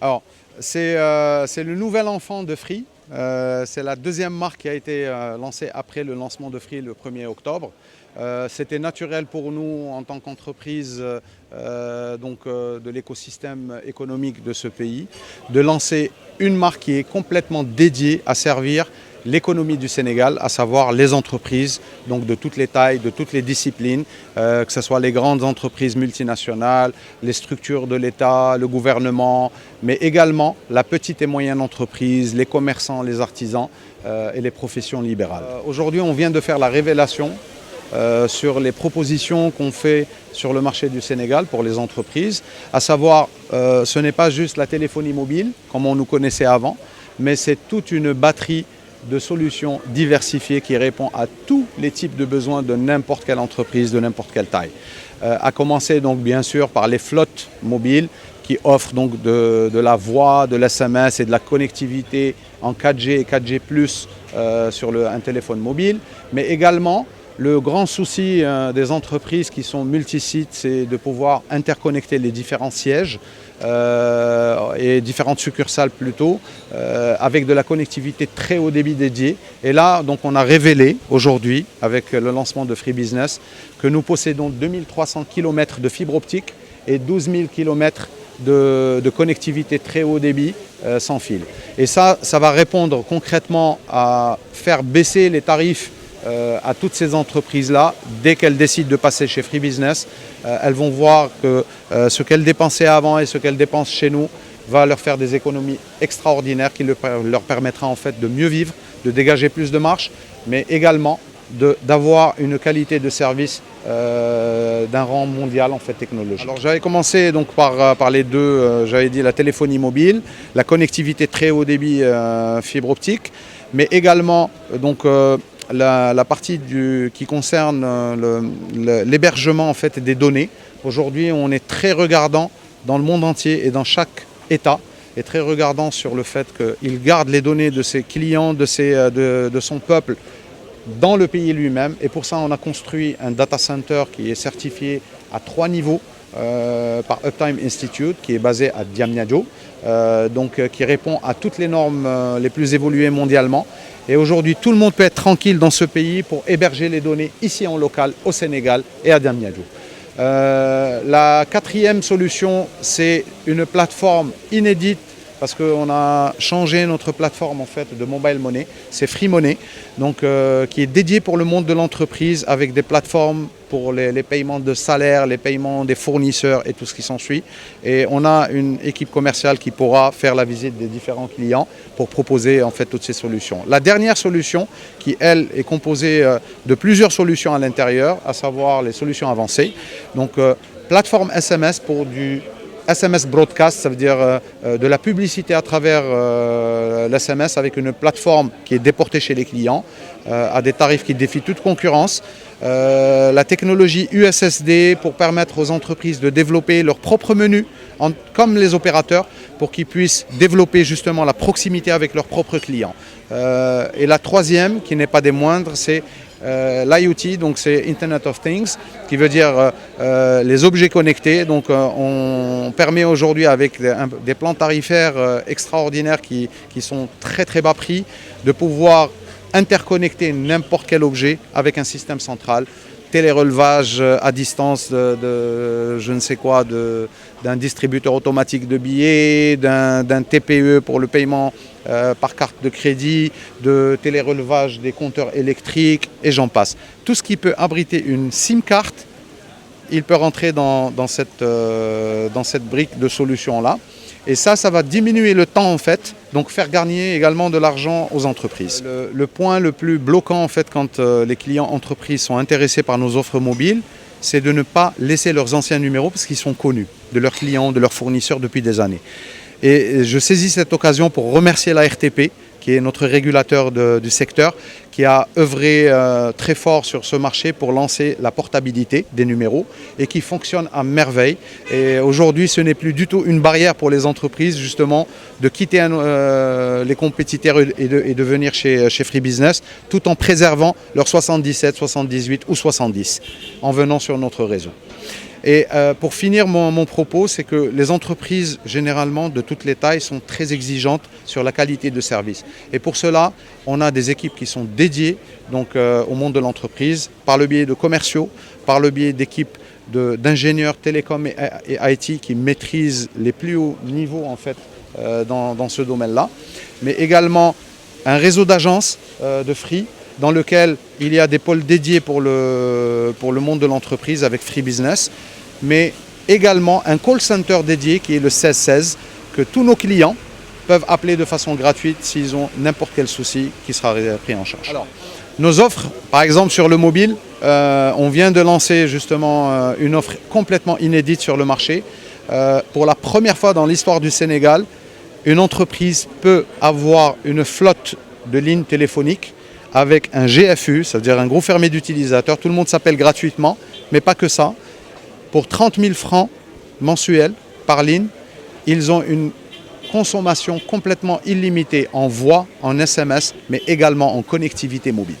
Alors, c'est le nouvel enfant de Free. C'est la deuxième marque qui a été lancée après le lancement de Free le 1er octobre. C'était naturel pour nous en tant qu'entreprise de l'écosystème économique de ce pays de lancer une marque qui est complètement dédiée à servir l'économie du Sénégal, à savoir les entreprises donc de toutes les tailles, de toutes les disciplines, que ce soit les grandes entreprises multinationales, les structures de l'État, le gouvernement, mais également la petite et moyenne entreprise, les commerçants, les artisans et les professions libérales. Aujourd'hui, on vient de faire la révélation sur les propositions qu'on fait sur le marché du Sénégal pour les entreprises, à savoir ce n'est pas juste la téléphonie mobile comme on nous connaissait avant, mais c'est toute une batterie de solutions diversifiées qui répond à tous les types de besoins de n'importe quelle entreprise, de n'importe quelle taille. À commencer donc bien sûr par les flottes mobiles qui offrent donc de la voix, de l'SMS et de la connectivité en 4G et 4G+, sur un téléphone mobile, mais également le grand souci des entreprises qui sont multisites, c'est de pouvoir interconnecter les différents sièges et différentes succursales plutôt, avec de la connectivité très haut débit dédiée. Et là, donc, on a révélé aujourd'hui, avec le lancement de Free Business, que nous possédons 2300 km de fibre optique et 12 000 km de connectivité très haut débit sans fil. Et ça va répondre concrètement à faire baisser les tarifs à toutes ces entreprises-là. Dès qu'elles décident de passer chez Free Business, elles vont voir que ce qu'elles dépensaient avant et ce qu'elles dépensent chez nous va leur faire des économies extraordinaires qui leur permettra en fait de mieux vivre, de dégager plus de marge, mais également d'avoir une qualité de service d'un rang mondial en fait technologique. Alors j'avais commencé donc par les deux, j'avais dit la téléphonie mobile, la connectivité très haut débit fibre optique, mais également donc la partie qui concerne l'hébergement en fait, des données. Aujourd'hui, on est très regardant dans le monde entier et dans chaque État, et très regardant sur le fait qu'il garde les données de ses clients, de son peuple dans le pays lui-même. Et pour ça, on a construit un data center qui est certifié à 3 niveaux par Uptime Institute, qui est basé à Diamniadio, qui répond à toutes les normes les plus évoluées mondialement. Et aujourd'hui, tout le monde peut être tranquille dans ce pays pour héberger les données ici en local, au Sénégal et à Diamniadio. La quatrième solution, c'est une plateforme inédite parce qu'on a changé notre plateforme en fait, de mobile money, c'est Free Money, qui est dédiée pour le monde de l'entreprise avec des plateformes pour les paiements de salaire, les paiements des fournisseurs et tout ce qui s'ensuit. Et on a une équipe commerciale qui pourra faire la visite des différents clients pour proposer en fait toutes ces solutions. La dernière solution, qui elle est composée de plusieurs solutions à l'intérieur, à savoir les solutions avancées. Donc plateforme SMS pour du SMS broadcast, ça veut dire de la publicité à travers l'SMS avec une plateforme qui est déportée chez les clients à des tarifs qui défient toute concurrence. La technologie USSD pour permettre aux entreprises de développer leur propre menu, comme les opérateurs, pour qu'ils puissent développer justement la proximité avec leurs propres clients. Et la troisième, qui n'est pas des moindres, c'est l'IoT, donc c'est Internet of Things, qui veut dire les objets connectés. Donc on permet aujourd'hui avec des plans tarifaires extraordinaires qui sont très très bas prix, de pouvoir interconnecter n'importe quel objet avec un système central, télérelevage à distance de je ne sais quoi, d'un distributeur automatique de billets, d'un TPE pour le paiement par carte de crédit, de télérelevage des compteurs électriques et j'en passe. Tout ce qui peut abriter une SIM carte, il peut rentrer dans cette brique de solution-là. Et ça va diminuer le temps en fait, donc faire gagner également de l'argent aux entreprises. Le point le plus bloquant en fait quand les clients entreprises sont intéressés par nos offres mobiles, c'est de ne pas laisser leurs anciens numéros parce qu'ils sont connus de leurs clients, de leurs fournisseurs depuis des années. Et je saisis cette occasion pour remercier la RTP, qui est notre régulateur du secteur, qui a œuvré très fort sur ce marché pour lancer la portabilité des numéros et qui fonctionne à merveille. Et aujourd'hui, ce n'est plus du tout une barrière pour les entreprises, justement, de quitter les compétiteurs et de venir chez Free Business, tout en préservant leurs 77, 78 ou 70, en venant sur notre réseau. Et pour finir mon propos, c'est que les entreprises, généralement, de toutes les tailles, sont très exigeantes sur la qualité de service. Et pour cela, on a des équipes qui sont dédiées donc, au monde de l'entreprise, par le biais de commerciaux, par le biais d'équipes d'ingénieurs télécom et IT qui maîtrisent les plus hauts niveaux en fait, dans ce domaine-là. Mais également un réseau d'agences de Free, dans lequel il y a des pôles dédiés pour le monde de l'entreprise avec Free Business, mais également un call center dédié qui est le 1616, que tous nos clients peuvent appeler de façon gratuite s'ils ont n'importe quel souci qui sera pris en charge. Alors, nos offres, par exemple sur le mobile, on vient de lancer justement une offre complètement inédite sur le marché. Pour la première fois dans l'histoire du Sénégal, une entreprise peut avoir une flotte de lignes téléphoniques avec un GFU, c'est-à-dire un groupe fermé d'utilisateurs. Tout le monde s'appelle gratuitement, mais pas que ça. Pour 30 000 francs mensuels par ligne, ils ont une consommation complètement illimitée en voix, en SMS, mais également en connectivité mobile.